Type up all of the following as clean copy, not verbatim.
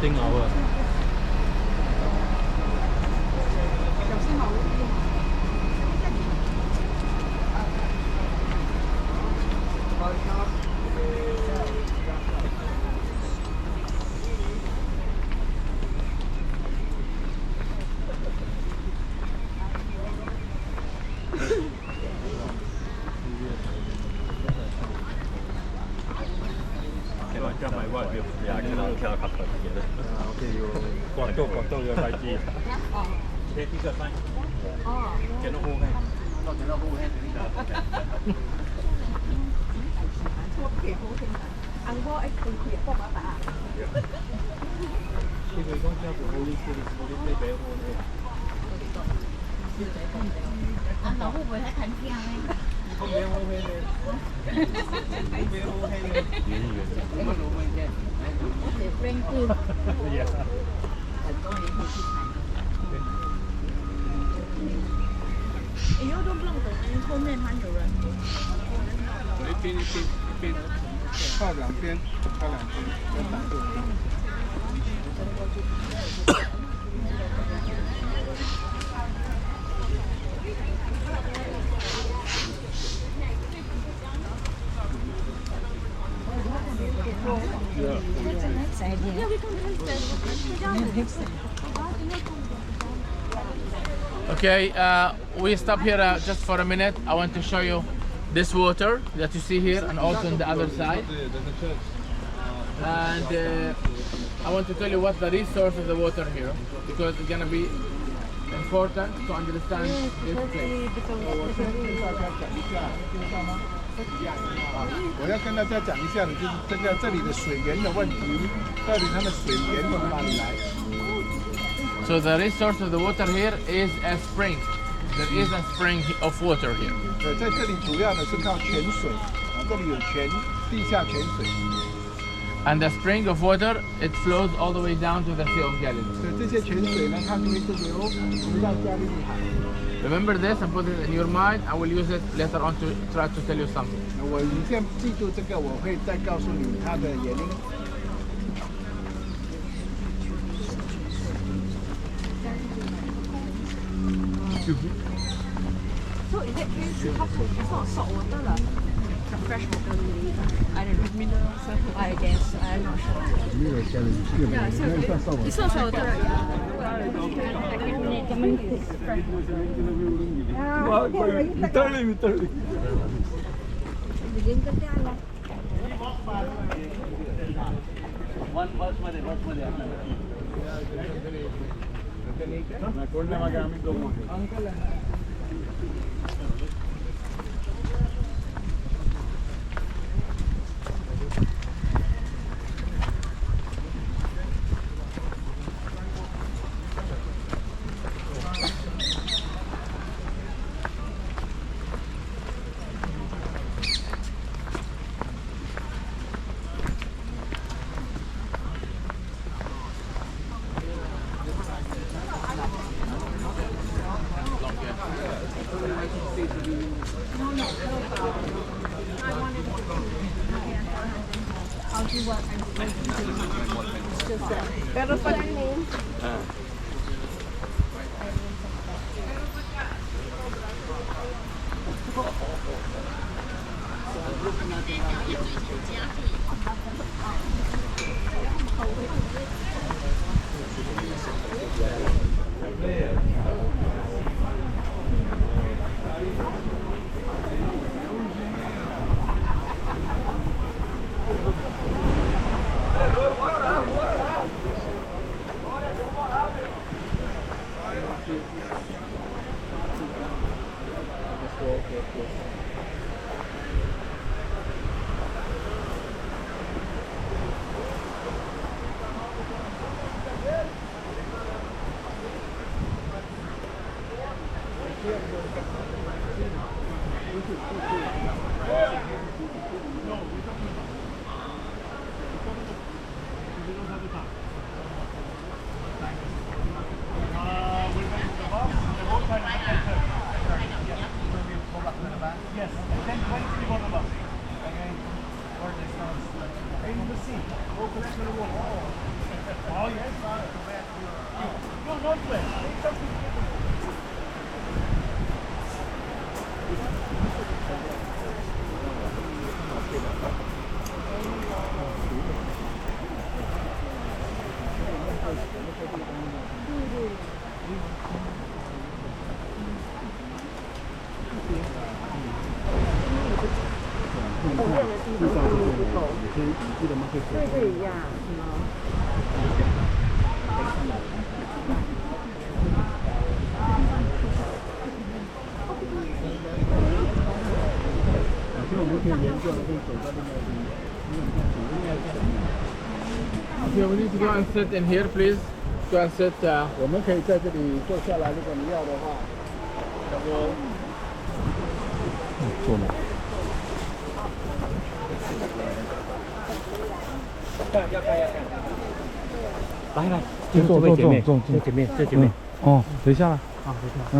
working hour. Okay, you 廣東嘅快啲。呢個快。哦。見到好輕，多見到好輕呢個。幾好聽啊！硬波誒，佢亦幫我打。呢個講真係好啲，好啲呢俾好啲。啊，老會唔會喺近邊咧？好嘅，好嘅，好嘅，好嘅。遠遠。咁啊，老味嘅。Friend good. Yeah. You don't belong to 后面摊主人。一边，靠两边，要挡住。Okay, we stop here just for a minute. I want to show you this water that you see here and also on the other side. And I want to tell you what's the resource of the water here because it's going to be important to understand this place. 我要跟大家讲一下的就是这里的水源的问题，到底它的水源从哪里来 ？So the resource of the water here is a spring. There is a spring of water here. 对，在这里主要的是靠泉水，这里有泉，地下泉水。And the spring of water, it flows all the way down to the Sea of Galilee. 对，这些泉水呢，它就会流到加利利海。Remember this and put it in your mind. I will use it later on to try to tell you something. 我你现在记住这个，我会再告诉你它的原因。So is it it's not salt water lah? Some fresh water. I don't know. Mineral water. I guess I'm not sure. Yeah, it's not salt water. Literally. Pero pag Okay, we need to go and sit in here, please. Go and sit. 我们可以在这里坐下来，如果你要的话。坐吗？来，坐，这前面。哦，等一下了。啊，等一下。嗯。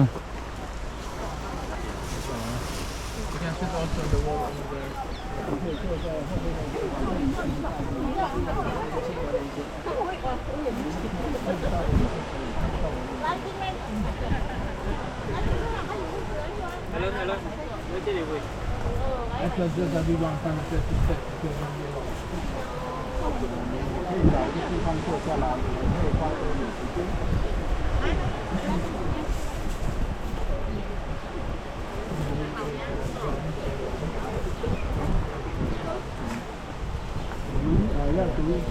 You can sit also on the wall over there. 可以坐在后面的Hello, 在这里会。这个地方上这是可以找一个地方坐下来，可以花多点时间。要读一读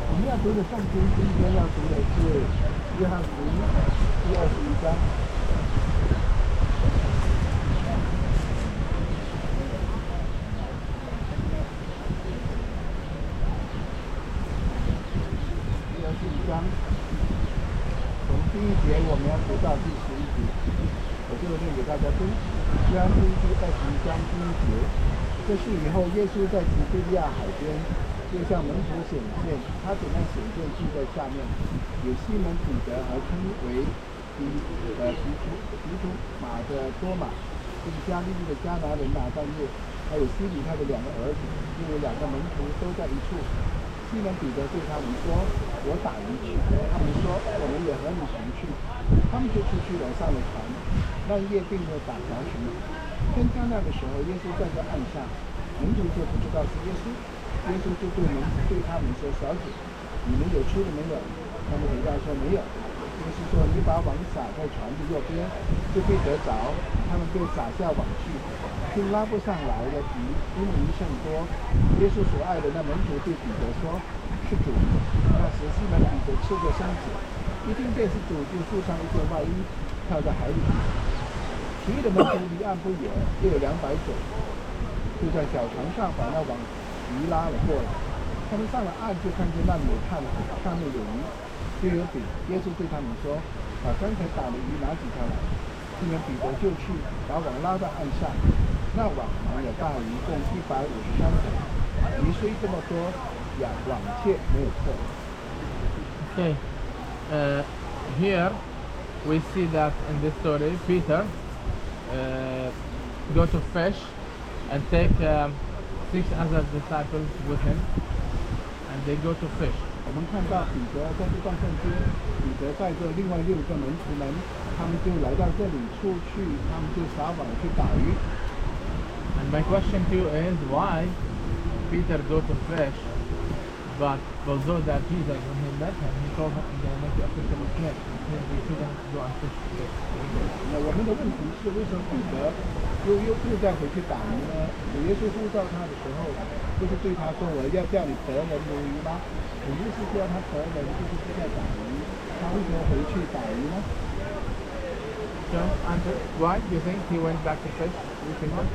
我们要读的圣经，今天要读的是约翰福音第21章。21章，从第1节我们要读到第11节，我就念给大家听。约翰福音第21章第1节。这是以后，耶稣在提比利亚海边，就向门徒显现。他怎样显现，记在下面。有西门彼得，还称为提图马的多马，并加利利的迦拿人拿但业，还有西里他的2个儿子，又有2个门徒都在一处。西门彼得对他们说：“我打鱼去。”他们说：“我们也和你同去。”他们就出去了，上了船。那夜并没有打着什么。天将亮的时候，耶稣站在岸上，门徒就不知道是耶稣。耶稣就对他们说：“小子，你们有吃的没有？”他们回答说：“没有。”耶稣说：“你把网撒在船的右边，就必得着。”他们便撒下网去，竟拉不上来了鱼，因为鱼甚多。耶稣所爱的那门徒对彼得说：“是主。”那时西门彼得赤着身子，一听见是主，就束上一件外衣，跳到海里去。其余的门徒离岸不远，又有200种，就在小船上把那网鱼拉了过来。他们上了岸，就看见那里有炭火，上面有鱼，又有饼。耶稣对他们说：“把刚才打的鱼拿几条来。”西门彼得就去把网拉到岸上，那网满了大鱼，共153种。鱼虽这么多，网却没有破。Okay, here we see that in this story, Peter go to fish and take 6 other disciples with him, and they go to fish. 我们看到彼得在这段圣经，彼得带着另外6个门徒们，他们就来到这里出去，他们就撒网去打鱼。And my question to you is, why Peter go to fish, but although that Jesus, when he met him, he told him to make a fish of snake, we shouldn't go and fish today. 那我们的问题是，为什么彼得又再回去打鱼呢？主耶稣呼召他的时候，不是对他说：“我要叫你得人如鱼吗？”主耶稣叫他得人，就是不再打鱼。他为什么回去打鱼呢？ So, answer. Why do you think he went back to fish? Do you think that?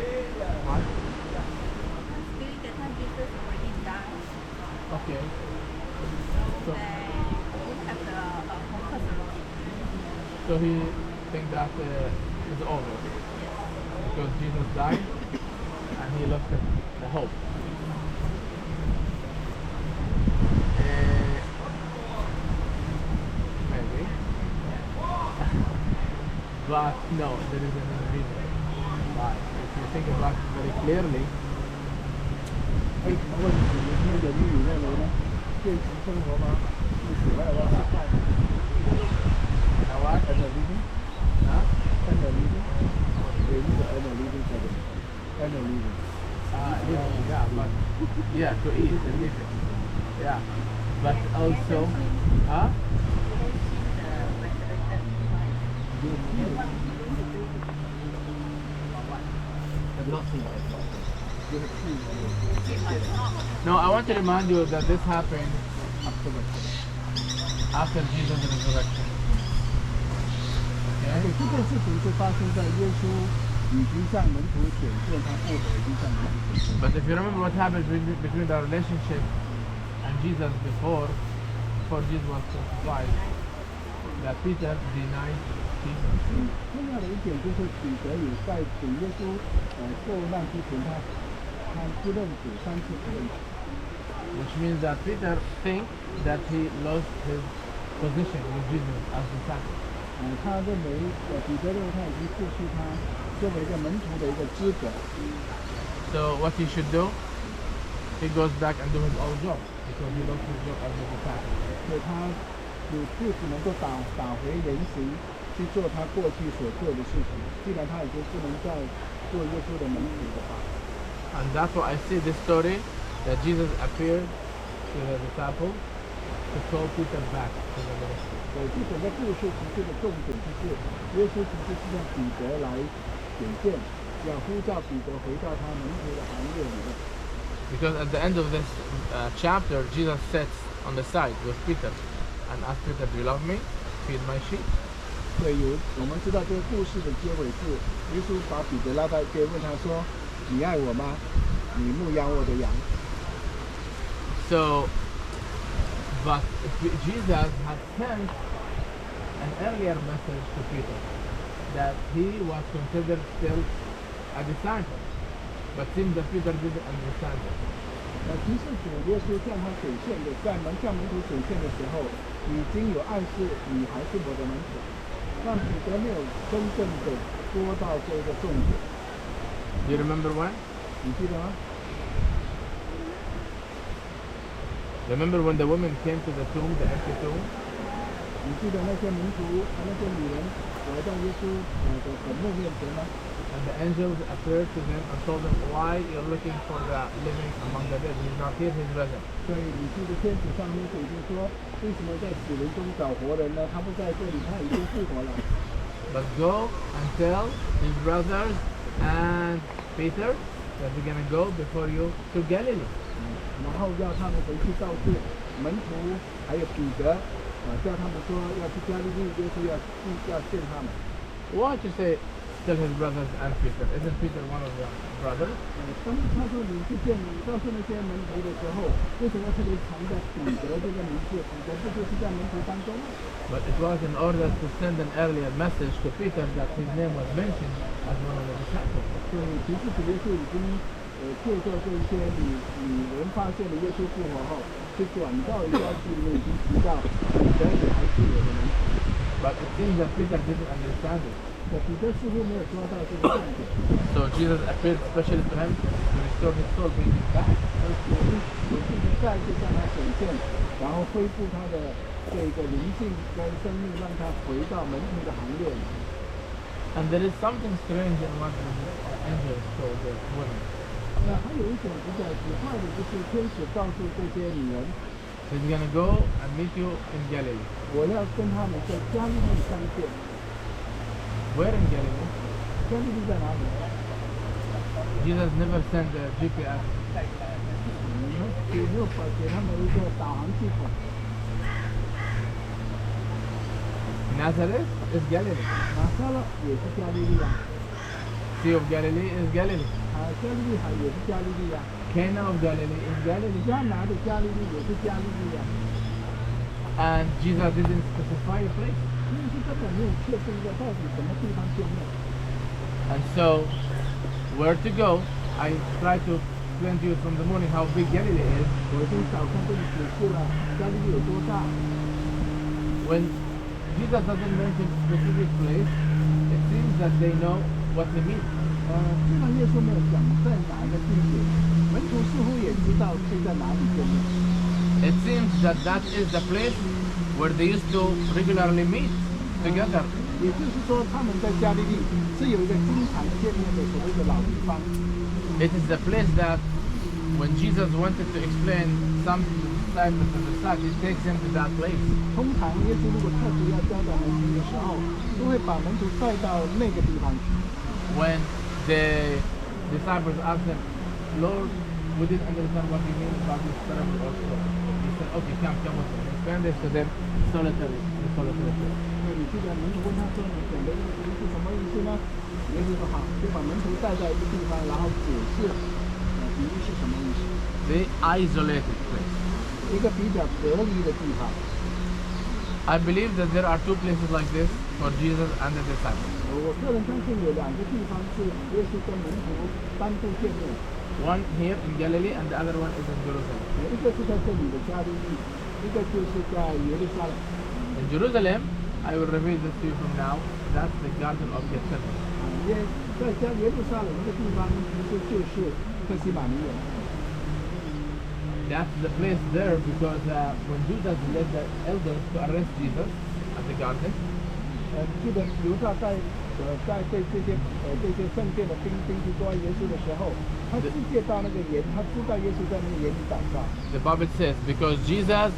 Why? During the time Jesus already died, Okay. So, we have the focus already. so he think that it's over because Jesus died and he lost the hope. Maybe. But no, there is another reason why. If you think about it very clearly, 为什么问你明天的日语认为呢？现实生活吗？是喜欢要吃饭。What? And the living? Huh? And the living? They need and the living for them. And the living. Yeah, but yeah, to eat and live it. Yeah, but also, huh? No, I want to remind you that this happened after Jesus' resurrection. 而且这件事情是发生在耶稣已经向门徒显现他复活，已经向门徒显现。 But if you remember what happened between the relationship and Jesus before Jesus was crucified, that Peter denied Jesus. 重要的一点就是彼得也在主耶稣受难之前，他不认主，3次不认主。 Which means that Peter thinks that he lost his position with Jesus as disciple. 他认为彼得认为他已经失去他作为一个门徒的一个资格。 So what he should do, he goes back and do his old job because he lost his job as a disciple. 所以他就只能够打回原形，去做他过去所做的事情。既然他已经不能再做耶稣的门徒的话， And that's why I see this story that Jesus appeared to the disciples to call Peter back to the ministry. 这整个故事其实的重点就是耶稣其实是让彼得来显现，要呼召彼得回到他门徒的行列里面。 Because at the end of this chapter, Jesus sits on the side with Peter and asks Peter, "Do you love me? Feed my sheep." 所以我们知道这个故事的结尾是耶稣把彼得拉到一边，问他说：“你爱我吗？你牧养我的羊。” So, but Jesus had sent an earlier message to Peter that he was considered still a disciple, but seems that Peter didn't understand it. 其实主耶稣向他显现的，向门徒显现的时候，已经有暗示你还是我的门徒，让彼得没有真正的说到这个重点。 Do you remember when? 你记得吗？ Remember when the women came to the tomb, the empty tomb? 你记得那些门徒和那些女人来到耶稣的坟墓面前吗？ And the angels appeared to them and told them, "Why you're looking for the living among the dead? He's not here, he's risen." 所以你记得天使上面已经说，为什么在死人中找活人呢？他不在这里，他已经复活了。 But go and tell his brothers and Peter that we're going to go before you to Galilee. 然后要他们回去告诉门徒还有彼得，叫他们说要去加利利，耶稣要见他们。 Why don't you say, tell his brothers and Peter? Isn't Peter one of the brothers? 当他说你告诉那些门徒的时候，为什么特别强调彼得这个名字？彼得不就是在门徒当中吗？ But it was in order to send an earlier message to Peter that his name was mentioned as one of the disciples. 所以其实主耶稣已经借助这些女人发现了耶稣复活后，去转告一消息里面已经提到彼得也还是我的门徒。 But it seems that Peter didn't understand it. 彼得似乎没有抓到这个重点。 So Jesus appeared specially to him to restore his soul being back. 有自己再一次向他显现，然后恢复他的这个灵性跟生命，让他回到门徒的行列里。 And there is something strange in what the angels told the women. 那还有一种比较奇怪的，就是天使告诉这些女人， He's going to go and meet you in Galilee. 我要跟他们在加利利相见。 Where in Galilee? 加利利在哪里？ Jesus never sent the GPS. 有没有给他们一个导航系统？ Nazareth is Galilee. 拿撒勒也是加利利啊， Sea of Galilee is Galilee. 加利利海也是加利利啊， Cana of Galilee is Galilee. 加拿的加利利也是加利利啊。 And Jesus didn't specify a place. 因为是根本没有确定一个到底什么地方见面。 And so, where to go? I try to explain to you from the morning how big Galilee is. 我已经早上跟你解释了加利利有多大。 When Jesus doesn't mention specific place, it seems that they know what he means. 虽然耶稣没有讲在哪一个地点，门徒似乎也知道是在哪里见面。It seems that that is the place where they used to regularly meet together. 也就是说，他们在加利利是有一个经常见面的所谓的老地方。It is the place that when Jesus wanted to explain some type of the fact, he takes them to that place. 通常耶稣如果特别要教导门徒的时候，都会把门徒带到那个地方去。When the disciples asked him, Lord, we didn't understand what you mean about this parable also. He said, okay, come with me. Explain this to them solitary. 那你记得门徒问他说：“你讲的这个比喻是什么意思呢？”耶稣说：“好，就把门徒带到一个地方，然后解释比喻是什么意思。” The isolated place. 一个比较隔离的地方。I believe that there are two places like this for Jesus and the disciples. 我个人相信有两个地方是耶稣跟门徒单独见面。One here in Galilee and the other one is in Jerusalem. 一个是在这里的加利利，一个就是在耶路撒冷。In Jerusalem, I will reveal this to you from now. That's the Garden of Gethsemane. 在耶路撒冷那个地方，其实就是客西马尼园。That's the place there because when Judas led the elders to arrest Jesus at the garden, 记得犹大在对这些圣殿的兵去抓耶稣的时候，他直接到那个园，他知道耶稣在那个园里祷告。the Bible says because Judas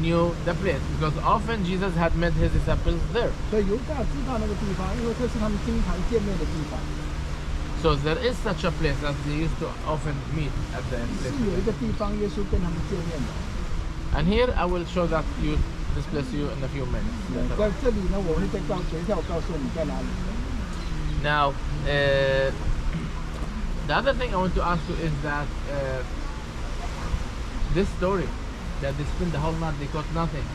knew the place because often Jesus had met his disciples there. 所以犹大知道那个地方，因为这是他们经常见面的地方。So there is such a place that they used to often meet at the 是 place. 有一个地方耶稣跟他们见面的。And here I will show that this place to you in a few minutes. 在这里呢，我会再告诉你在哪里。Now, the other thing I want to ask you is that this story that they spent the whole night, they caught nothing.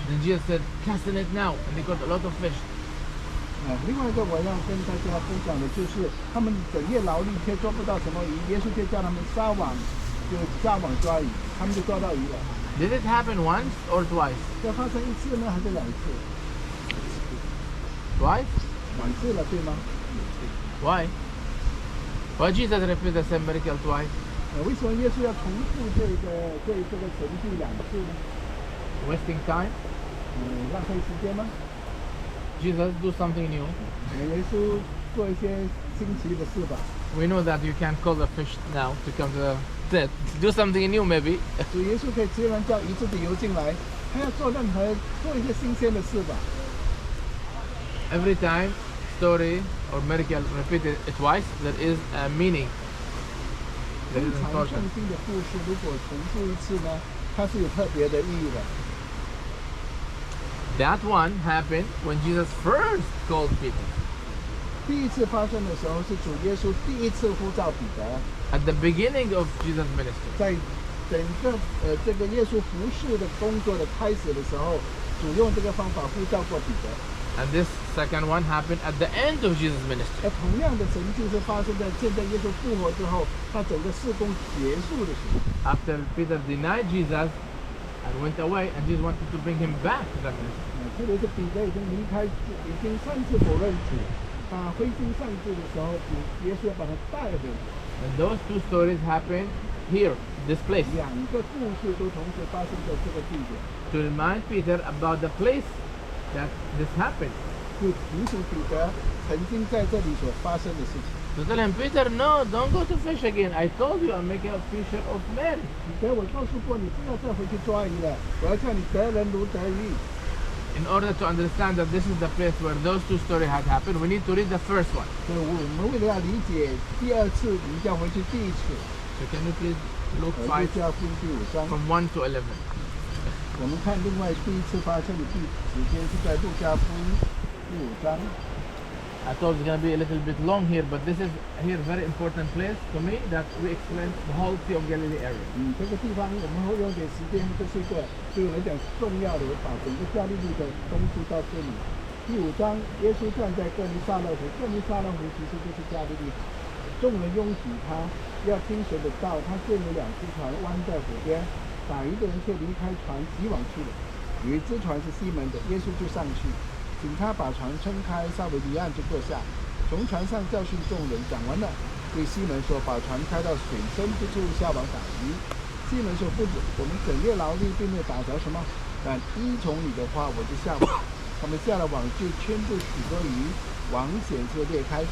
Then Jesus said, cast the net now, and they caught a lot of fish. 另外一个我要跟大家分享的就是，他们整夜劳力却抓不到什么鱼，耶稣就叫他们撒网抓鱼，他们就抓到鱼了。Did it happen once or twice? 这发生一次呢，还是两次Twice? ？2次了，对吗？ Why? Why Jesus repeated the same miracle twice? 为什么耶稣要重复这个神迹2次呢？ Wasting time? 浪费时间吗？ Jesus, do something new. 耶稣做一些新奇的事吧。We know that you can't call the fish now to come to the net. Do something new maybe. 主耶稣可以直接叫鱼自己游进来，他要做一些新鲜的事吧。Every time story or miracle repeated twice, there is a meaning. 通 There is 常 important. 圣经的故事如果重复一次呢，它是有特别的意义的。That one happened when Jesus first called Peter. 第一次发生的时候是主耶稣第一次呼召彼得， At the beginning of Jesus' ministry. 在整个这个耶稣服侍的工作的开始的时候，主用这个方法呼召过彼得。 And this second one happened at the end of Jesus' ministry. 同样的神迹是发生在现在耶稣复活之后，他整个事工结束的时候。 After Peter denied Jesus and went away, and Jesus wanted to bring him back to the ministry. 特别是彼得已经离开，已经3次否认主，他灰心丧志的时候，耶稣要把他带回来。 And those two stories happened here, this place, 2个故事都同时发生在这个地点， to remind Peter about the place that this happened. 就提醒彼得曾经在这里所发生的事情。 To tell him, Peter, no, don't go to fish again. I told you I'm making a fisher of men. 彼得，我告诉过你，不要再回去抓鱼了，我要叫你得人如得鱼。 In order to understand that this is the place where those two stories had happened, we need to read the first one. 所以我们为了要理解第2次，你就要回去第1次。 So can you please look 路 5加福音第5章， from 1 to 11? 我们看另外第1次发生的时间是在路加福音第5章。 I thought it's going to be a little bit long here, but this is here a very important place to me that we explain the whole Sea of Galilee area. 这个地方我们会用点时间，这是一个对我来讲重要的，把整个加利利的东西到这里。第5章，耶稣站在哥尼撒勒湖，哥尼撒勒湖其实就是加利利海，众人拥挤他，要听谁的道，他见有2只船弯在湖边，打鱼的人却离开船急往去了。有一只船是西门的，耶稣就上去，请他把船撑开，稍微离岸就坐下，从船上教训众人。讲完了，对西门说：“把船开到水深之处下网打鱼。”西门说：“夫子，我们整夜劳力，并没有打着什么，但依从你的话，我就下网。”他们下了网，就圈住许多鱼，网险就裂开，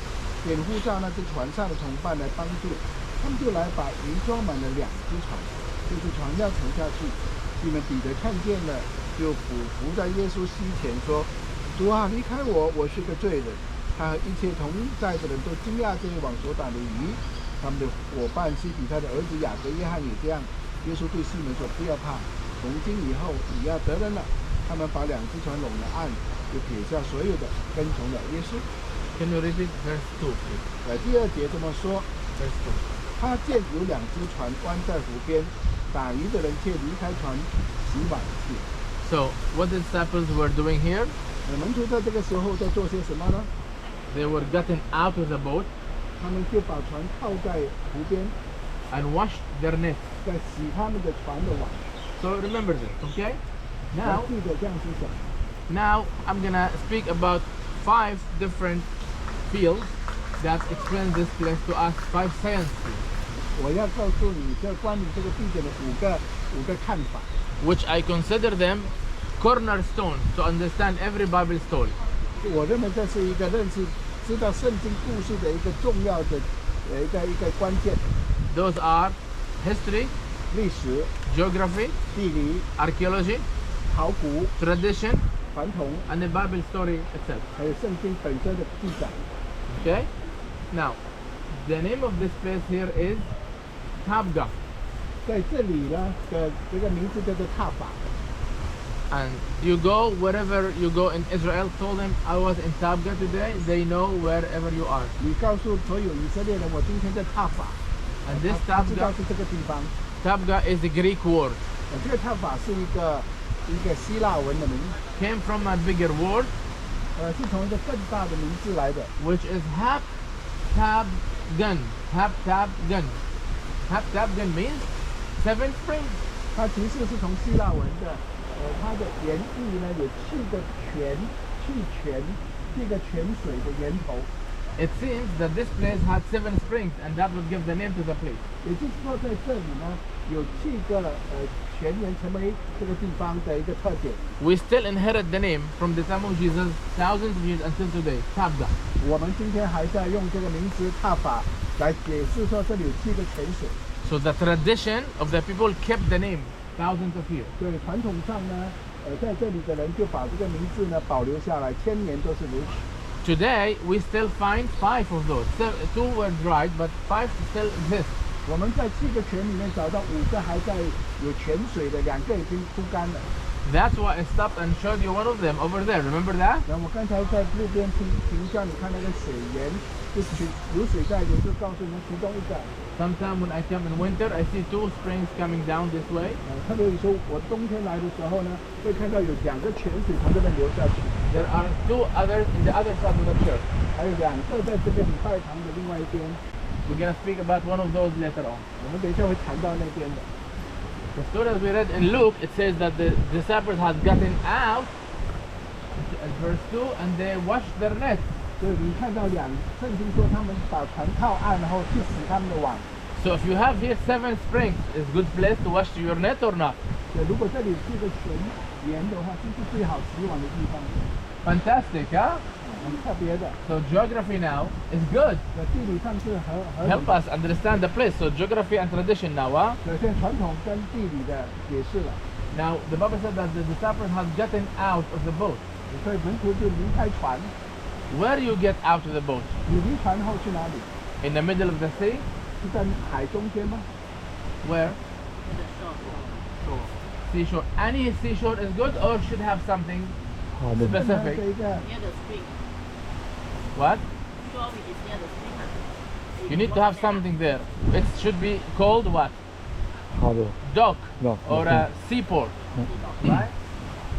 便呼召那只船上的同伴来帮助。他们就来把鱼装满了2只船，就是船要沉下去。西门彼得看见了，就俯伏在耶稣膝前说：“主啊，离开我，我是个罪人。”他和一切同在的人都惊讶这一网所打的鱼。他们的伙伴西比他的儿子雅各、约翰也这样。耶稣对西门说：“不要怕，从今以后你要得人了。”他们把2只船拢了岸，就撇下所有的，跟从了耶稣。Can you repeat verse 2, please? 第2节这么说： Verse 2. 他见有2只船关在湖边，打鱼的人却离开船洗碗去。 So, what the disciples were doing here, 门徒在这个时候在做些什么呢？ they were getting out of the boat 他们就把船靠在湖边， and washed their nets. 在洗他们的船的网。 So remember this, okay? 要 Now, 记得这样思想。 now I'm gonna speak about 5 different fields that explain this place to us, 5 science fields, 我要告诉你，这关于这个地点的五个看法。 which I consider them cornerstones to understand every Bible story. 我认为这是一个知道圣经故事的一个重要的一个关键。 Those are history, 历史、 geography, 地理、 archaeology, 考古、 tradition, 传统， and the Bible story itself. 还有圣经本身的记载。 Okay? Now, the name of this place here is Tabgha. 在这里呢的这个名字叫做踏法。 And you go wherever you go in Israel, told them I was in Tabgha today, they know wherever you are. 你告诉所有以色列人，我今天在踏法。 And this 他知道 Tabgha, 是这个地方。 Tabgha is a Greek word. 这个踏法是一个希腊文的名， Came from a bigger word, 是从一个更大的名字来的。 which is Hap Tab Gun. Hap Tab Gun. Hap Tab Gun means 7 springs. 它其实是从希腊文的，它的原意呢有7个泉，这个泉水的源头。 It seems that this place had 7 springs, and that would give the name to the place. 也就是说，在这里呢有7个泉源，成为这个地方的一个特点。 We still inherit the name from the time of Jesus, thousands of years until today, Tabgha. 我们今天还在用这个名词踏法来解释说这里有7个泉水。 So the tradition of the people kept the name thousands of years. 对，传统上呢，在这里的人就把这个名字呢保留下来，千年都是如此。 Today, we still find 5 of those. 2 were dried, but 5 still exist. 我们在7个泉里面找到5个还在有泉水的，2个已经枯干了。 That's why I stopped and showed you one of them over there. Remember that? 然后我刚才在路边停叫你看那个水源，就是有水在流，就告诉你们其中一个。 Sometime when I come in winter, I see 2 springs coming down this way. 特别说，我冬天来的时候呢，会看到有2个泉水从这边流下去， There are 2 others in the other side of the church. 还有2个在这个礼拜堂的另外一边。 We're going to speak about one of those later on. 我们等一下会谈到那边的。 The story as we read in Luke, it says that the disciples had gotten out, verse 2, and they washed their nets. 所以你看到圣经说他们把船靠岸，然后去洗他们的网。 So if you have here 7 springs, is good place to wash your net or not? 对，如果这里是个泉源的话，这是最好洗碗的地方， Fantastic, huh? 很特别的。 So geography now is good. 地理上是很 Help us understand the place. So geography and tradition now, huh? 表现传统跟地理的解释了。 Now the Bible said that the disciples had gotten out of the boat. 所以门徒就离开船。 Where do you get out of the boat? 你离船后去哪里？ In the middle of the sea? 是在海中间吗？ Where? Seashore. Any seashore is good or should have something 好的。 specific? 这一个 Near the spring. What? Shore which is near the spring. You need to have something there. It should be called what? 好的。 Dock Dock, or a seaport. Right?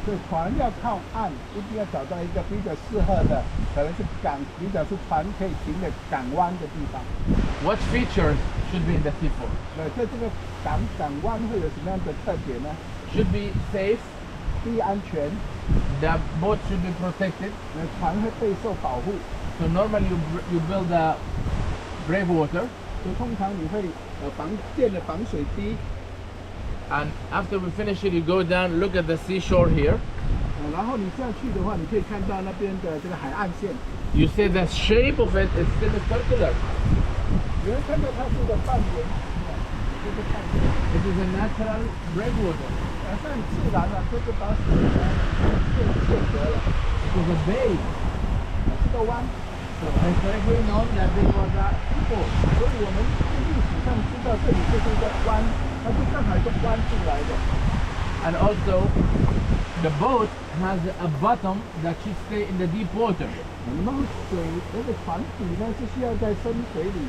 所以船要靠岸，一定要找到一个比较适合的，可能是港，比较是船可以停的港湾的地方。 What features should be in the seaport? 在这个港湾会有什么样的特点呢？ Should be safe. 第一，安全， The boat should be protected. 船会备受保护。 So normally you build a breakwater, 就通常你会建了防水堤， and after we finish it, you go down, look at the seashore here. 然后你下去的话，你可以看到那边的这个海岸线， You see the shape of it is semicircular. 你会看到它是个半圆形的，这个半圆。 It is a natural breakwater. 是很自然的，这个把水呢间隔了， It is a bay. 是个湾。 So historically known that this was a seaport. 所以我们历史上知道这里就是一个湾，它就刚好一个弯出来的。 And also, the boat has a bottom that should stay in the deep water. 然后水那个船底呢是需要在深水里，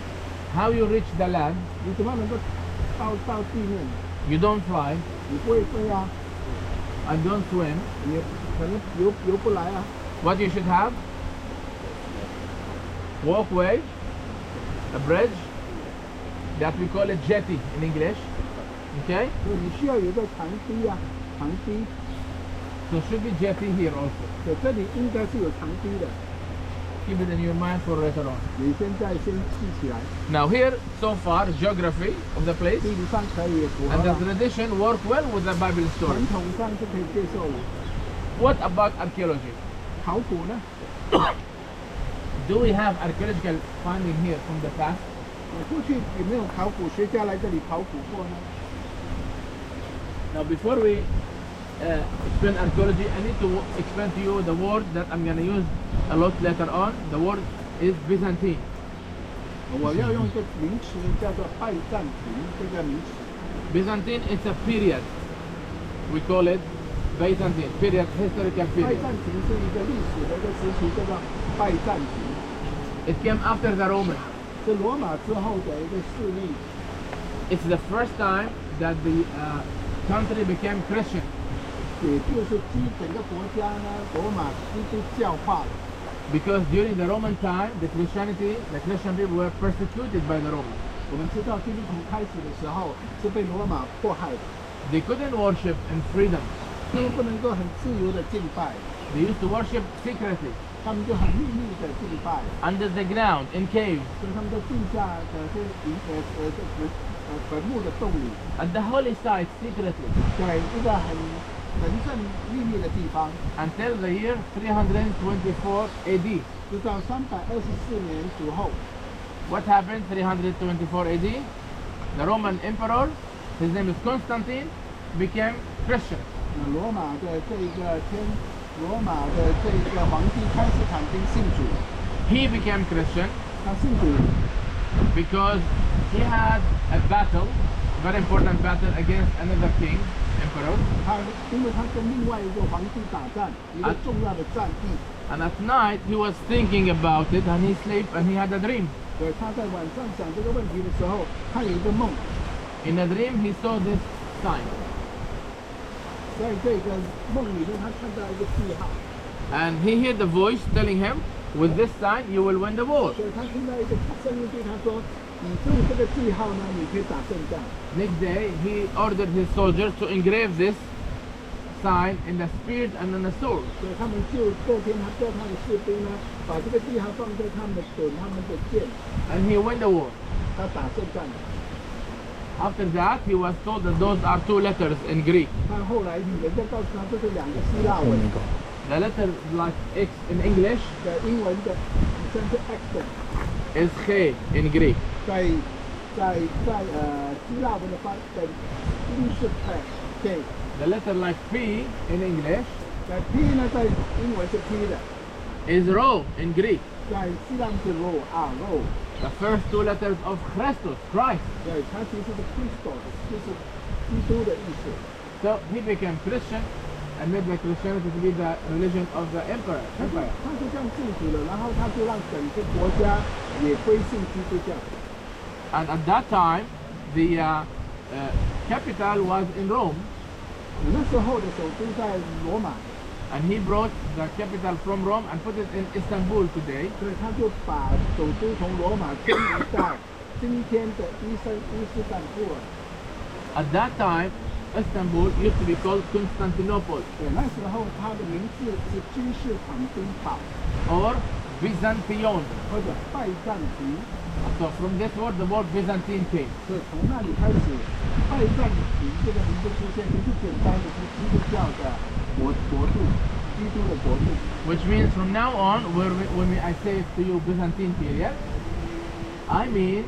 How you reach the land? 你怎么能够到地面？ You don't fly 你不会飞啊， and don't swim. 你可能游不来啊。 What you should have? Walkway, a bridge, that we call it jetty in English. Okay? 所以你需要有一个长堤啊，长堤。 So should be jetty here also. 对，这里应该是有长堤的， Keep it in your mind for later on. 你现在先记起来。 Now here, so far, geography of the place 地理上可以符合 and the 了， tradition work well with the Bible 传 story. 统上是可以接受的。 What about archaeology? 考古呢？ Do we have archaeological finding here from the past? 过去有没有考古学家来这里考古过呢？ Now before we explain archaeology, I need to explain to you the word that I'm going to use a lot later on. The word is Byzantine. 我要用一个名词叫做拜占庭这个名词。 Byzantine is a period. We call it Byzantine period, historical 拜 period. 占庭是一个历史的一个时期，叫做拜占庭， It came after the Roman. 是罗马之后的一个势力。 It's the first time that the country became Christian. 也就是整个国家呢，罗马基督教化了。 Because during the Roman time, the Christian people were persecuted by the Romans. 我们知道基督徒开始的时候是被罗马迫害的， They couldn't worship in freedom. 他们不能够很自由的敬拜， They used to worship secretly, 他们就很秘密的敬拜， under the ground, in caves, 所以他们在地下的坟墓的洞里， at the holy site, secretly, 在一个很神圣秘密的地方， until the year 324 AD. 直到324年主后， What happened 324 AD? The Roman emperor, his name is Constantine, became Christian. 那罗马的罗马的这个皇帝开始坦丁信主， He became Christian 他信主， because he had a battle, very important battle against another king, emperor. 因为他跟另外一个皇帝打战，一个重要的战役。 And at night he was thinking about it and he slept and he had a dream. 对，他在晚上想这个问题的时候，他有一个梦， In a dream he saw this sign. 在这个梦里面，他看到一个记号， And he heard the voice telling him, with this sign you will win the war. 所以他听到一个声音对他说：“你用这个记号呢，你可以打胜仗。” Next day he ordered his soldiers to engrave this sign in the spear and in the sword. 所以他们就第二天，他叫他的士兵呢，把这个记号放在他们的盾、他们的剑， And he won the war. 他打胜仗。 After that he was told that those are two letters in Greek. 他后来人家告诉他，这是两个希腊文 The letter like X in English 的英文的，像是 accent， is K in Greek. 在希腊文的发的音是 K， The letter like P in English 在 P 呢，在英文是 P 的， is Rho in Greek. 在希腊是 Rho。 The first two letters of Christus, Christ. 对，它其实是 Christos， 就是基督的意思。 So he became Christian and made the Christianity to be the religion of the empire. 他就这样信主了，然后他就让整个国家也归信基督教。 And at that time, the capital was in Rome, 那时候的首都在罗马， and he brought the capital from Rome and put it in Istanbul today. 所以他就把首都从罗马迁移到今天的伊斯坦布尔。 At that time, Istanbul used to be called Constantinople 对，那时候它的名字是君士坦丁堡， or Byzantion. 或者拜占庭。 So from this word, the word Byzantine came. 所以从那里开始，拜占庭这个名字出现，不是简单的是基督教的国度，基督的国度。Which means from now on, I say to you Byzantine period, I mean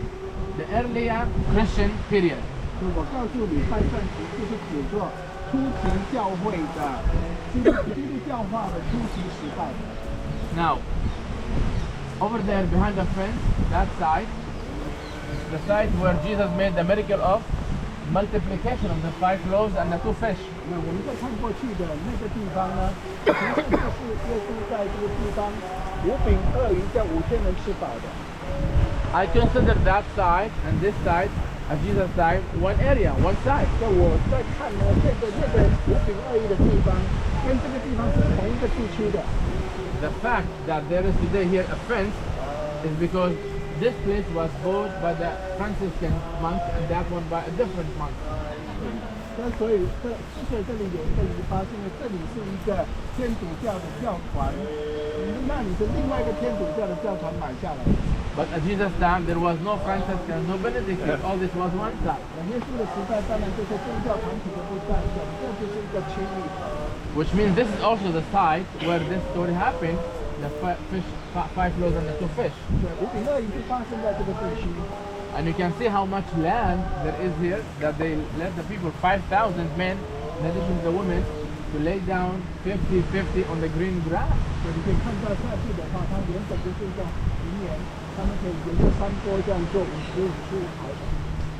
the earlier Christian period. 所以我告诉你，拜占庭就是指作初期教会的基督教化的初期时代。Now, over there behind the fence, that side, the side where Jesus made the miracle of multiplication of the 5 loaves and the 2 fish. 那我们在看过去的那个地方呢，其实就是耶稣在这个地方5饼2鱼叫5000人吃饱的。I consider that side and this side as Jesus' side one area, one side. 那我在看呢，那个5饼2鱼的地方，跟这个地方是同一个地区的。The fact that there is today here a fence is because this place was bought by the Franciscan monks and that one by a different monk. 那所以之所以这里有一个篱笆，是因为这里是一个天主教的教团，那里是另外一个天主教的教团买下来。But at Jesus' time there was no Franciscan, no Benedictine. All this was one side. 耶稣的时代当然这些宗教团体都不在这，这就是一个区域。Which means this is also the site where this story happened, the 5 loaves and the 2 fish. 对，5饼2鱼是发生在这个地区。And you can see how much land there is here, that they let the people, 5,000 men, in addition to the women, to lay down 50-50 on the green grass. 所以你可以看到下去的话，它原本就是一个平原，他们可以沿着山坡这样做55排。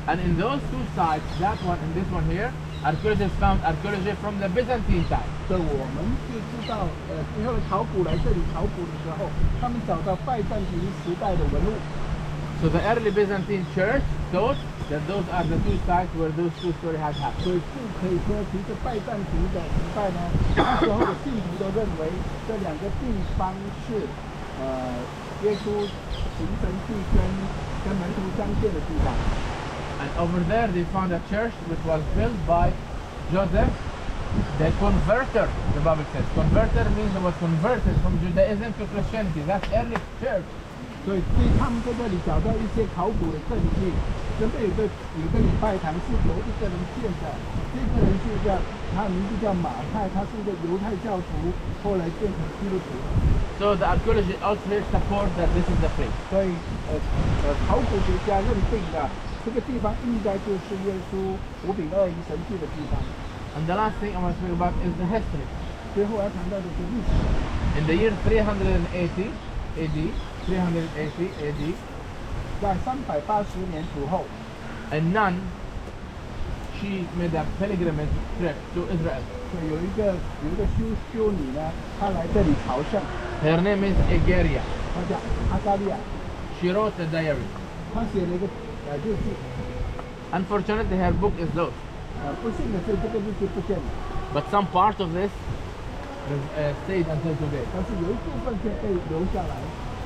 And in those 2 sides, that one and this one here, archaeologists found archaeology from the Byzantine time. 所以我们就知道，以后考古来这里考古的时候，他们找到拜占庭时代的文物。So the early Byzantine church thought that those are the 2 sites where those 2 stories had happened. 所以就可以说，其实拜占庭的时代呢，那时候的信徒都认为这2个地方是耶稣行神迹跟门徒相见的地方。And over there they found a church which was built by Joseph, the converter, the Bible says. Converter means it was converted from Judaism to Christianity. That's early church. 所以他们在这里找到一些考古的证据，真的有个礼拜堂是由一个人建的，这个人他的名字叫马太，他是一个犹太教徒，后来变成基督徒。So the archaeology also supports that this is the place. 所以考古学家认定的这个地方应该就是耶稣5饼2鱼神迹的地方。And the last thing I want to speak about is the history. 最后要谈到的是历史。In the year 380 AD, 在380年左右 a nun, she made a pilgrimage trip to Israel. 所以有一个修女呢，她来这里朝圣， Her name is Egeria. 她叫阿加利亚， She wrote a diary. 她写了一个日记。Unfortunately, her book is lost. 不幸的是，这个日记不见了， But some part of this stayed until today. 但是有一部分却被留下来。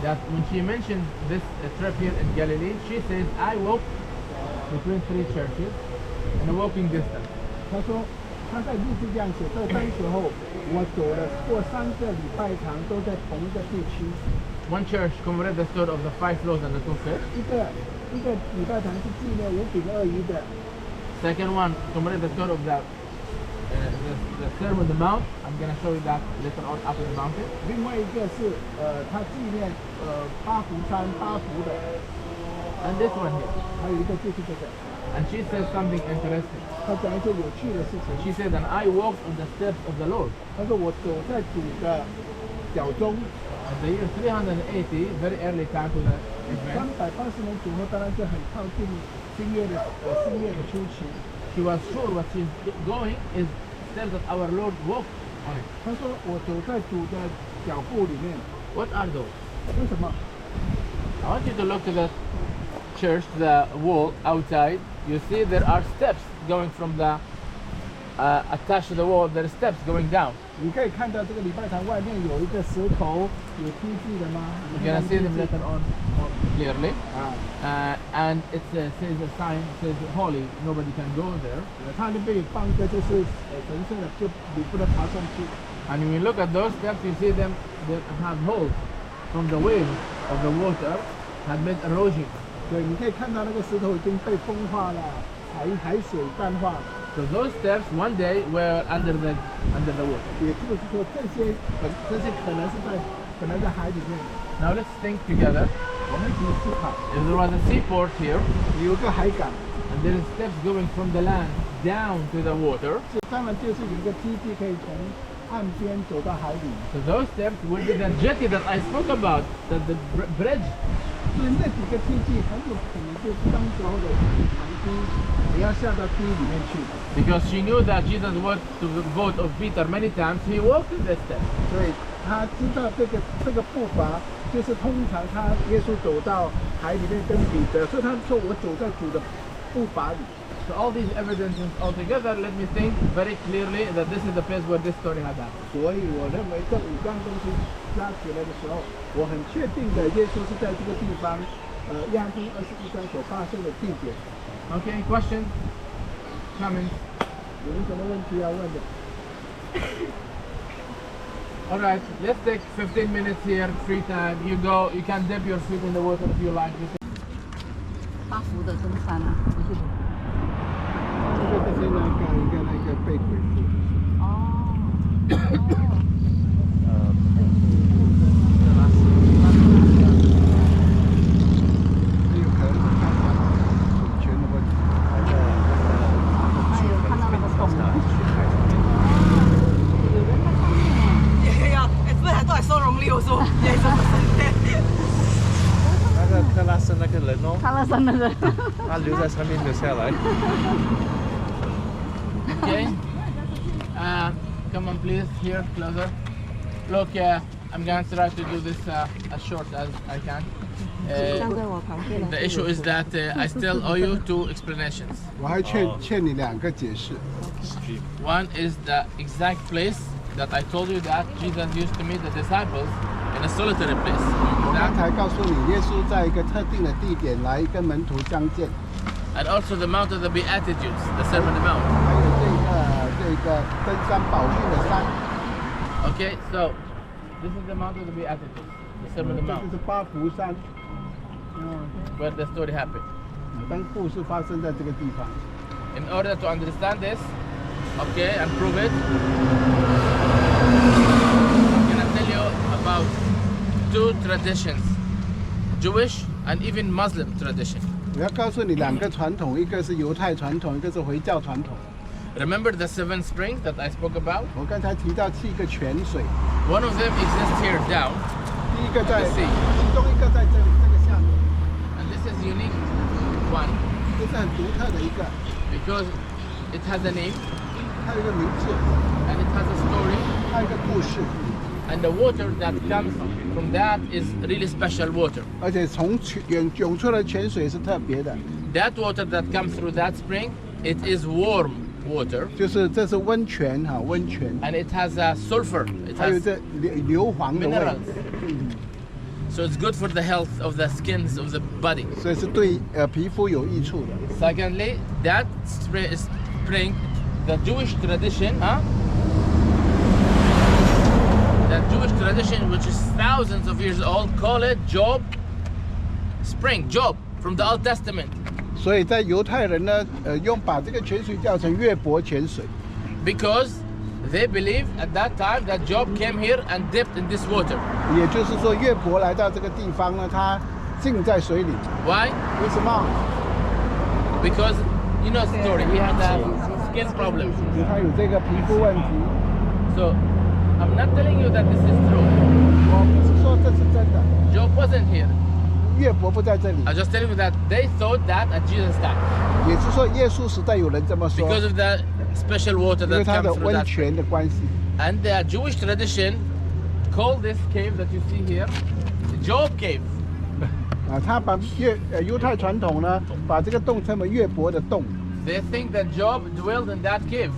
That when she mentioned this trip here in Galilee, she says, I walked between 3 churches in a walking distance. 她说，她在日记这样写，这时候我走了过3个礼拜堂，都在同一个地区。One church commemorated the story of the 5 loaves and the 2 fish. 一个礼拜堂是纪念5饼2鱼的。 Second one commemorated the story of the Sermon on the Mount. I'm going to show you that later on up in the mountain. 另外一个是他纪念8福山8福的， And this one here. 还有一个就是这个， And she says something interesting. 他讲一些有趣的事情。 She said, and I walked on the steps of the Lord. 他说我走在主的脚中。 At the year 380, very early time to the event. 380年左右，当然是很靠近新约的初期。 She was sure what she's going is steps that our Lord walked on it. 他说我走在主的脚步里面。 What are those? 为什么？ I want you to look to the church, the wall outside. You see there are steps going from the attached to the wall. There are steps going down. 你可以看到这个礼拜堂外面有一个石头，有梯子的吗？ You're gonna see them later on clearly. 啊， And it says a sign says holy. Nobody can go there. 它那边有放一个就是神圣的，就你不能爬上去。 And when you look at those steps, you see them they have holes. from the wave of the water had been erosion. 对，你可以看到那个石头已经被风化了，海水淡化。So those steps one day were under the water. 也就是说，这些可能在海里面。Now let's think together. 我们一起思考， If there was a seaport here, 有个海港， and there is steps going from the land down to the water, 当然就是有一个梯级可以从岸边走到海里。so those steps would be the jetty that I spoke about, the bridge. 所以那几个梯级很有可能就是当时候的船梯，你要下到梯里面去。 Because she knew that Jesus walked to the boat of Peter many times, he walked in the steps. 所以他知道这个步伐，就是通常耶稣走到海里面跟彼得，所以他说我走在主的步伐里。 So all these evidences all together, let me think very clearly that this is the place where this story had happened. 所以我认为这5样东西加起来的时候，我很确定的，耶稣是在这个地方，约翰福音21章所发生的地点。 Okay, questions? Comments? 有什么问题要问的？ All right, let's take 15 minutes here, free time. You go, you can dip your feet in the water if you like. 八福的登山啊。这是那个贝鬼树。哦。有可能是看到水泉的问题。哎呦，看到那个洞。有人在上面哎。呀，不然都系收容了，我说，也是不是。那个特拉斯那个人哦，看了山的人。他留在上面留下来。Okay. Come on, please, here, closer. Look, I'm going to try to do this as short as I can. 站在我旁边。 The issue is that I still owe you 2 explanations. 我还欠你2个解释。 One is the exact place that I told you that Jesus used to meet the disciples in a solitary place. 我刚才告诉你，耶稣在一个特定的地点来跟门徒相见。 And also the Mount of the Beatitudes, the Sermon on the Mount. 还有这个登山宝训的山。 Okay, so this is the Mount of the Beatitudes, the Sermon on the 这 Mount, 就是八福山。where the story happened. 当故事发生在这个地方。 In order to understand this, okay, and prove it, I'm gonna tell you about 2 traditions, Jewish and even Muslim tradition. 我要告诉你2个传统，一个是犹太传统，一个是回教传统。 Remember the 7 springs that I spoke about? 我刚才提到7个泉水， One of them exists here down, 第一个在， The sea. 其中一个在这里这个下面， and this is unique one 这是很独特的一个， because it has a name 它有一个名字， and it has a story, 它有一个故事， and the water that comes from that is really special water. 而且从涌出的泉水是特别的， That water that comes through that spring, it is warm water, 这是温泉哈，温泉， and it has sulfur. It 还有 has 这硫磺的味， minerals. So it's good for the health of the skins of the body. 所以是对皮肤有益处的。 Secondly, that spring, the Jewish tradition, the Jewish tradition, which is thousands of years old, call it Job spring, Job from the Old Testament. 所以在犹太人呢，把这个泉水叫成约伯泉水， Because they believe at that time that Job came here and dipped in this water. 也就是说约伯来到这个地方呢，他浸在水里。 Why? 为什么？ Because you know the story. He had a skin problem. 他有这个皮肤问题。 So I'm not telling you that this is true. 我不是说这是真的， Job wasn't here. 约伯不在这里。 I'm just telling you that they thought that at Jesus' time. 也就是说，耶稣时代有人这么说， Because of the special water 因为 that 他的 comes through 温 that. 泉的关系。 And the Jewish tradition called this cave that you see here Job cave. 他把犹太传统呢，把这个洞称为约伯的洞， They think that Job dwelled in that cave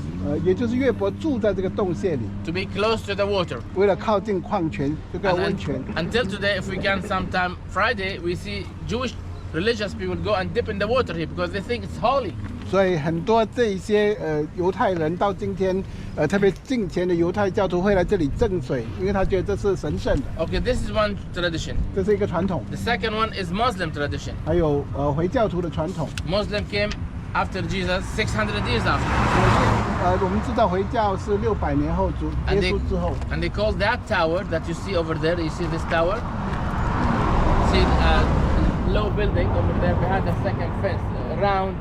也就是约伯住在这个洞穴里， to be close to the water. 为了靠近矿泉这个 And 温泉。 until today, if we can sometime Friday, we see Jewish religious people go and dip in the water here because they think it's holy. 所以很多这些犹太人到今天特别敬虔的犹太教徒会来这里赠水，因为他觉得这是神圣的。 Okay, this is one tradition. 这是一个传统。 The second one is Muslim tradition. 还有回教徒的传统。 Muslim came after Jesus 600 years after. 我们知道回教是600年后耶稣之后。 And they call that tower that you see over there. You see this tower? See low building over there behind the second fence, round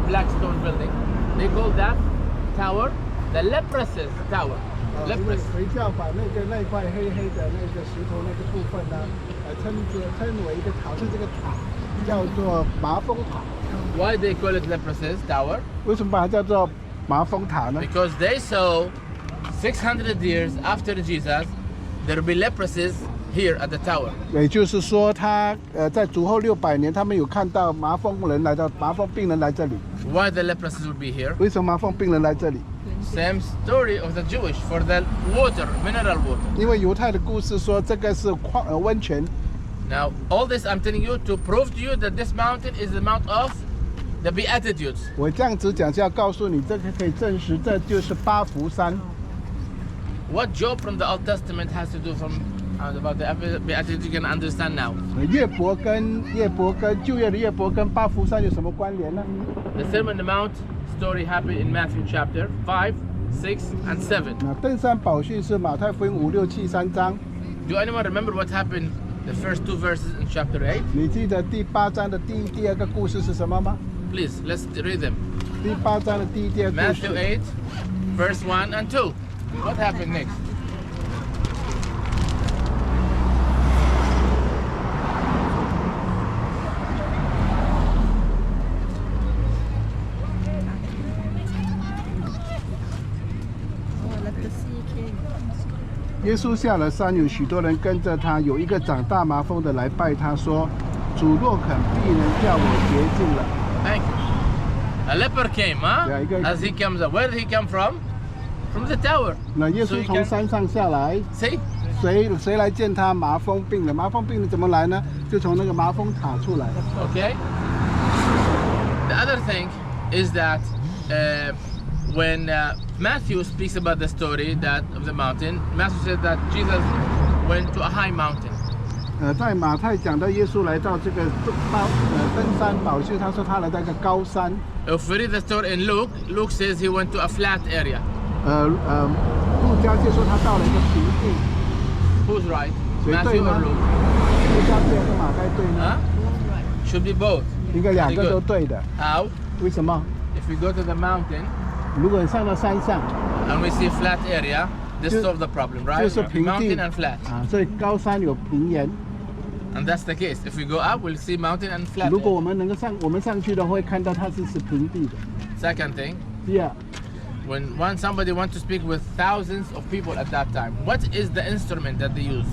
black stone building. They call that tower the leprous tower. Leprous. 回教把那块黑黑的那个石头那个部分呢，称为一个好像这个塔，叫做麻风塔。 Why they call it leprous tower? 为什么把它叫做麻风塔呢？ Because they saw 600 years after Jesus, there will be leprosies here at the tower. 也就是说，他在主后600年，他们有看到麻风病人来这里。 Why the leprosies will be here? 为什么麻风病人来这里？ Same story of the Jewish for the water, mineral water. 因为犹太的故事说这个是温泉。 Now, all this I'm telling you to prove to you that this mountain is the mount of the Beatitudes. 我这样子讲是要告诉你，这个可以证实，这就是八福山。 What Job from the Old Testament has to do about the Beatitudes you can understand now. 约伯跟旧约的约伯跟八福山有什么关联呢？ The Sermon on the Mount story happened in Matthew chapter 5, 6, and 7. 那登山宝训是马太福音5、6、7、3章。 Do anyone remember what happened the first 2 verses in chapter 8? 你记得第8章的第2个故事是什么吗？ Please, let's read them. 第8章的第2个故 Matthew 事。 8, verse 1 and 2. What happened next? 耶稣下了山，有许多人跟着他。有一个长大麻风的来拜他，说：“主若肯，必能叫我洁净了。” Thank you. A leper came, huh? Yeah, you go- As he comes up. Where did he come from? From the tower. 那耶 So 稣 you 从 can 山上下来， see? 谁来见他？麻风病人。麻风病人怎么来呢？就从那个麻风塔出来。 Okay. The other thing is that when Matthew speaks about the story of the mountain, Matthew said that Jesus went to a high mountain. 在马太讲到耶稣来到这个登山宝训，他说他来到一个高山。 If we read the story in Luke, Luke says he went to a flat area. 路加就说他到了一个平地。 Who's right? 谁 Matthew 对 or 呢？ Luke? 路加对还是马太对呢？ Huh? Should be both. 应该两个都对的。 How? 为什么？ If we go to the mountain 如果你上到山上， and we see flat area, this Just- solves the problem, right? 就是平地 Mountain and flat. 所以高山有平原。 And that's the case. If we go up, we'll see mountain and flat. 如果我们能够上去的话，会看到它是平地的。 Second thing, 第二， when somebody wants to speak with thousands of people at that time, what is the instrument that they used?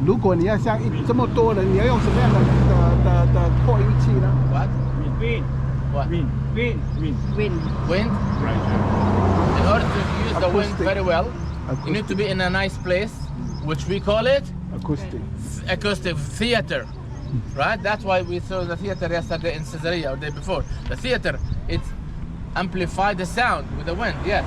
如果你要像这么多人，你要用什么样的扩音器呢？ What? Wind. What? Wind. Wind? In order to use the wind Acoustic. very well, you need to be in a nice place, which we call it Acoustic. acoustic theater, right? That's why we saw the theater yesterday in Caesarea or the day before. The theater, it amplified the sound with the wind, yes.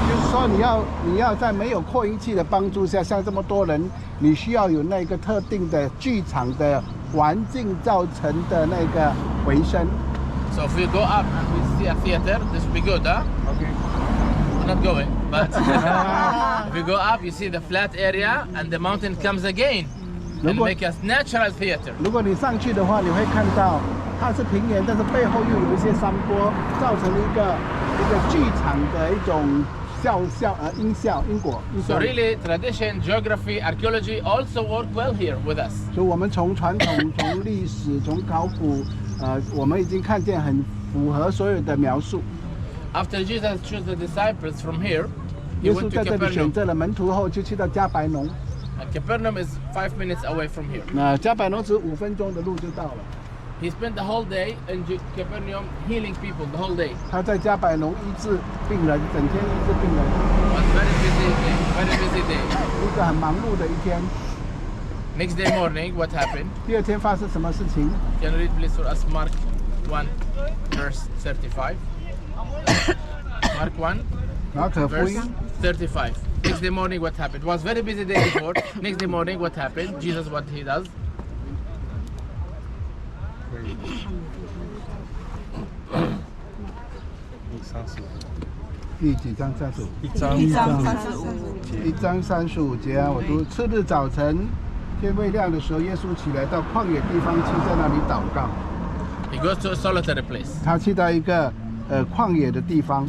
就是说你要在没有扩音器的帮助下，像这么多人，你需要有那个特定的剧场的环境造成的那个回声。 So if we go up and we see a theater, this will be good, huh? OK。 We're not going, but if we go up, you see the flat area and the mountain comes again and make a natural theater. 如果你上去的话，你会看到它是平原，但是背后又有一些山坡，造成了一个剧场的一种音果。 So really, tradition, geography, archaeology also work well here with us. 所以我们从传统、从历史、从考古，我们已经看见很符合所有的描述。 After Jesus chose the disciples from here, he 耶 went 稣 to 在这里选 Capernaum. 择了门徒后，就去到加百农。 And Capernaum is 5 minutes away from here. 那加百农只5分钟的路就到了。 He spent the whole day in Capernaum healing people the whole day. 他在加百农医治病人，整天医治病人， It was very busy day. 一个很忙碌的一天。 Next day morning, what happened? 第二天发生什么事情？ Can you read please for us, Mark 1, verse 35. Mark 1, 马可福 verse 音 35. Next day morning, what happened? It was very busy day before. Next day morning, what happened? Jesus, what he does? 第几章35？一章35。 1章35节啊，我读：次日早晨，天未亮的时候，耶稣起来到旷野地方去，在那里祷告。 He goes to a solitary place. 他去到一个旷野的地方。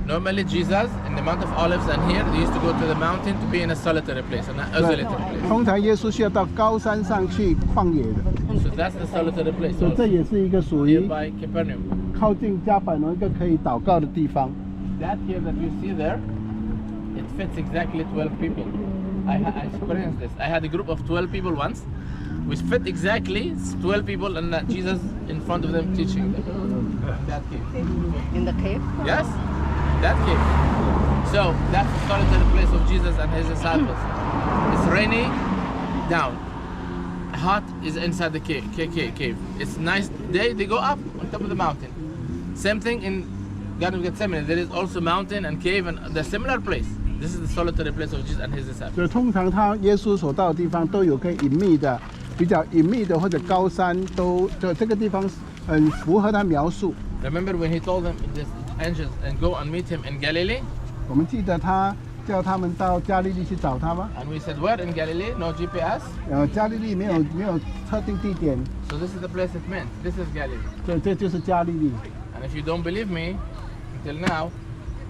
Normally, Jesus in the Mount of Olives and here, they used to go to the mountain to be in a solitary place, an isolated place. 通常耶稣需要到高山上去旷野的， So that's the solitary place. 所以这 Also. 也是一个属于 Nearby Capernaum. 靠近加百农一个可以祷告的地方。 That here that you see there, it fits exactly 12 people. I experienced this. I had a group of 12 people once, which fit exactly 12 people and Jesus in front of them teaching them. In that cave. In the cave. Yes, that cave. So that's the solitary place of Jesus and his disciples. It's rainy, down. Hot is inside the cave. It's nice day, they go up on top of the mountain. Same thing in Garden of Gethsemane. There is also mountain and cave and the similar place. This is the solitary place of Jesus and his disciples. 所以通常耶稣所到的地方都有可以隐秘的、比较隐秘的或者高山，就这个地方很符合他描述。 Remember when he told them, the angels, and go and meet him in Galilee? 我们记得他叫他们到加利利去找他吗？ And we said, where in Galilee? No GPS. 加利利没有特定地点， So this is the place it meant. This is Galilee. 所以这就是加利利。 And if you don't believe me, until now,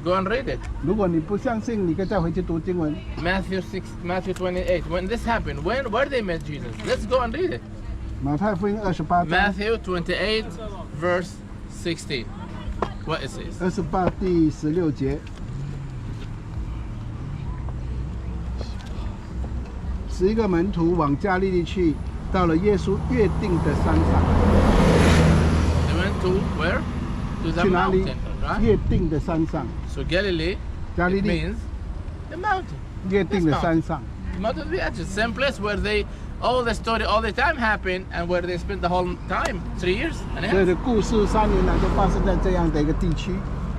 go and read it. 如果你不相信，你可以再回去读经文。 Matthew 28. When this happened, where they met Jesus? Let's go and read it. 马太福音28章 Matthew 28, verse 16. What it says? 28第16节。11个门徒往加利利去，到了耶稣约定的山上。 They went to where? To the 去哪里 mountain, right? 约定的山上， So Galilee, 加利 it 利 means the mountain. 约定的山上。 The mountain of the edges, same place where all the story, all the time happened, and where they spent the whole time, 3 years and a 所有 half. 的故事3年来就发生在这样的一个地区。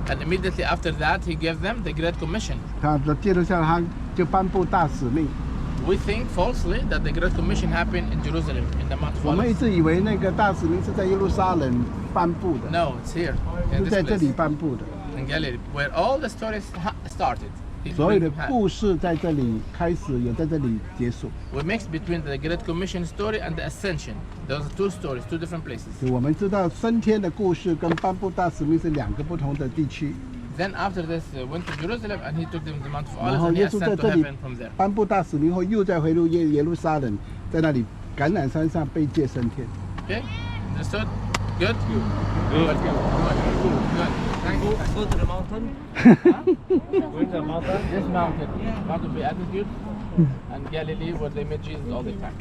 And immediately after that, he gave them the Great Commission. 他接着下来，他就颁布大使命。 We think falsely that the Great Commission happened in Jerusalem, in the Mount of 我们一 Olives. 直以为那个大使命是在耶路撒冷颁布的， No, it's here, in 是在 this 这里 place, 颁布的。 in Galilee, where all the stories started. It 所有的 had- 故事在这里开始，也在这里结束。 We mix between the Great Commission story and the Ascension. Those are two stories, two different places. 我们知道升天的故事跟颁布大使命是2个不同的地区。 Then after this, went to Jerusalem, and he took them to the Mount of 然 Olives, 后 and he 耶稣在 ascended to 这里 heaven from there. 颁布大使命后，又再回入耶路撒冷，在那里橄榄山上被借升天。 Okay, understood? Good. Good. Thank you. Go to the mountain. Go to the mountain. This mountain, Mount of Beatitude, and Galilee, where they met Jesus all the time.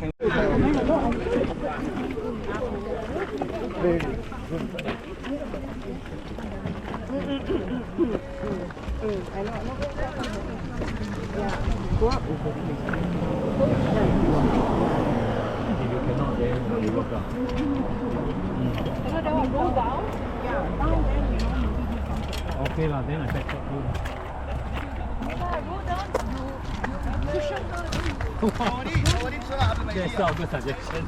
Okay lah, then I back up you. That's not a good suggestion.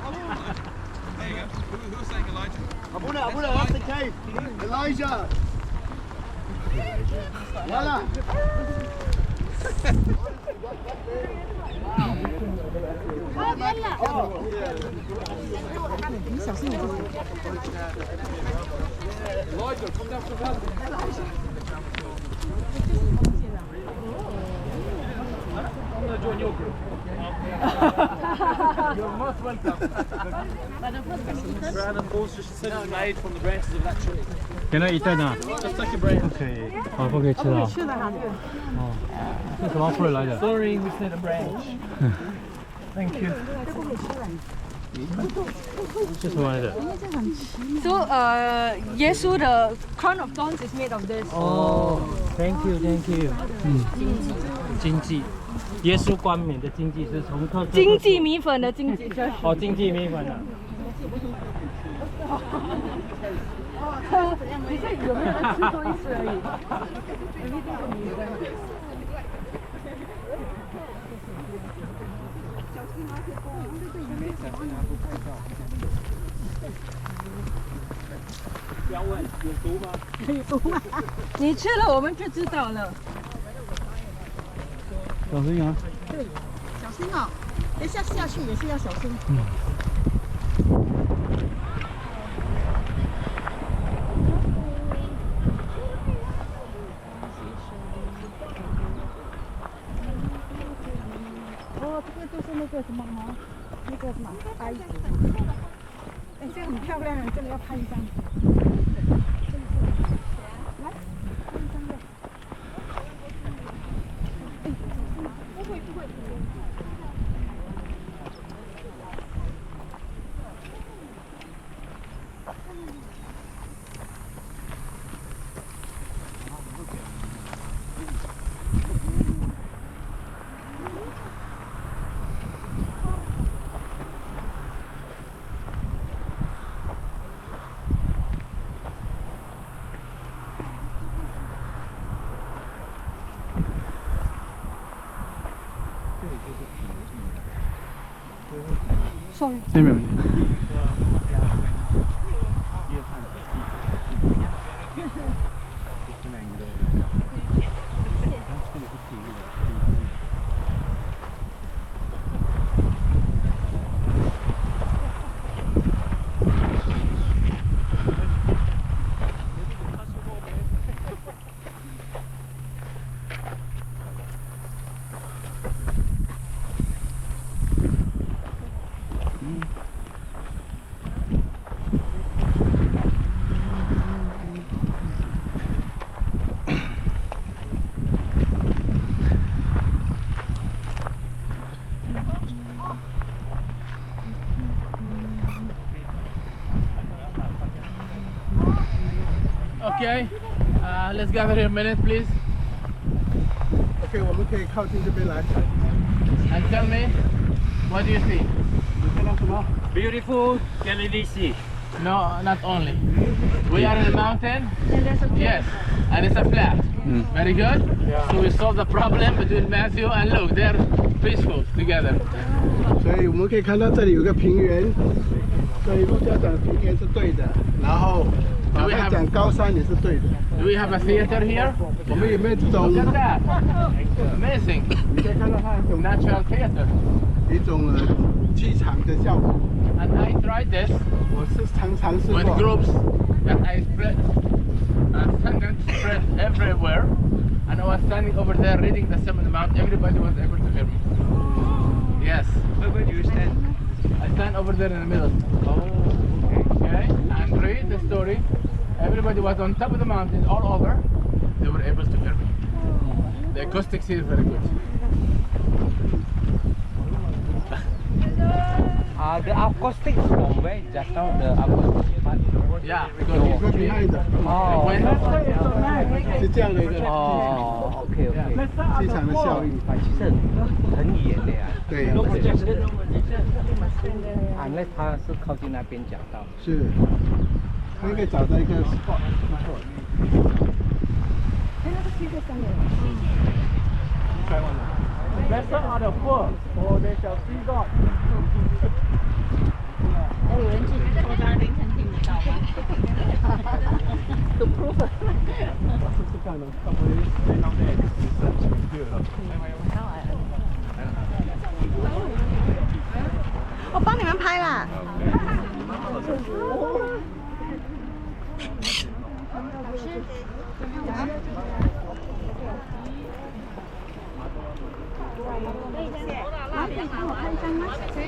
Abuna, off the cave. Elijah. Voila. 给他一顿啊 ？OK， 好，不可以吃啊。哦，这什么fruit来的 Sorry, we said a branch.？Thank you。这什么来的？ So, 耶稣的 crown of thorns is made of this. 哦，Thank you，Thank you。经济，耶稣冠冕的经济是从特经济米粉的经济。哦，经济米粉啊。只是有没有人吃过一次而已。要问有毒吗？有毒吗？你吃了我们就知道了。小心啊！对，小心哦，等下下去也是要小心。哦，这个就是那个什么哈，那个什么呆子。哎，这个很漂亮，这个要拍一张。来，拍一张的。不会。Sorry. 这边。Okay, let's gather here a minute, please. OK， 我们可以靠近这边来。And tell me, what do you see? 你看到什么？ Beautiful Galilee Sea. No, not only. We are in the mountain. And there's a Yes, and it's a flat. Very good. So we solved the problem between Matthew and Luke. They're peaceful together. 所以我们可以看到这里有个平原，所以陆家讲平原是对的，然后马上讲高山也是对的。Do we have a theater here? 我们有没有这种？ Look at that. Amazing. 你可以看到它有 Natural theater. 一种剧场的效果。 And I tried this 我是尝试 with 过。 groups that I spread everywhere. And I was standing over there reading the Sermon on the Mount. Everybody was able to hear me. Yes. Where do you stand? I stand over there in the middle. Okay. And read the story. Everybody was on top of the mountain all over. They were able to hear me. The acoustics here is very good. The acoustic from where? Just now the acoustic part. Yeah, because Go behind. Oh. 是这样的一个哦，OK OK。剧场的效应。其实很远的呀。对。Unless 他是靠近那边讲到。是。他应该找到一个 spot。哎，那个是一个山的。开完了。 Better on the foot, or they shall see God. 哎，有人记得我在凌晨听不到吗？To prove. 是这样的，他们在那边是对了。我帮你们拍啦。可以帮我拍一张吗？可以。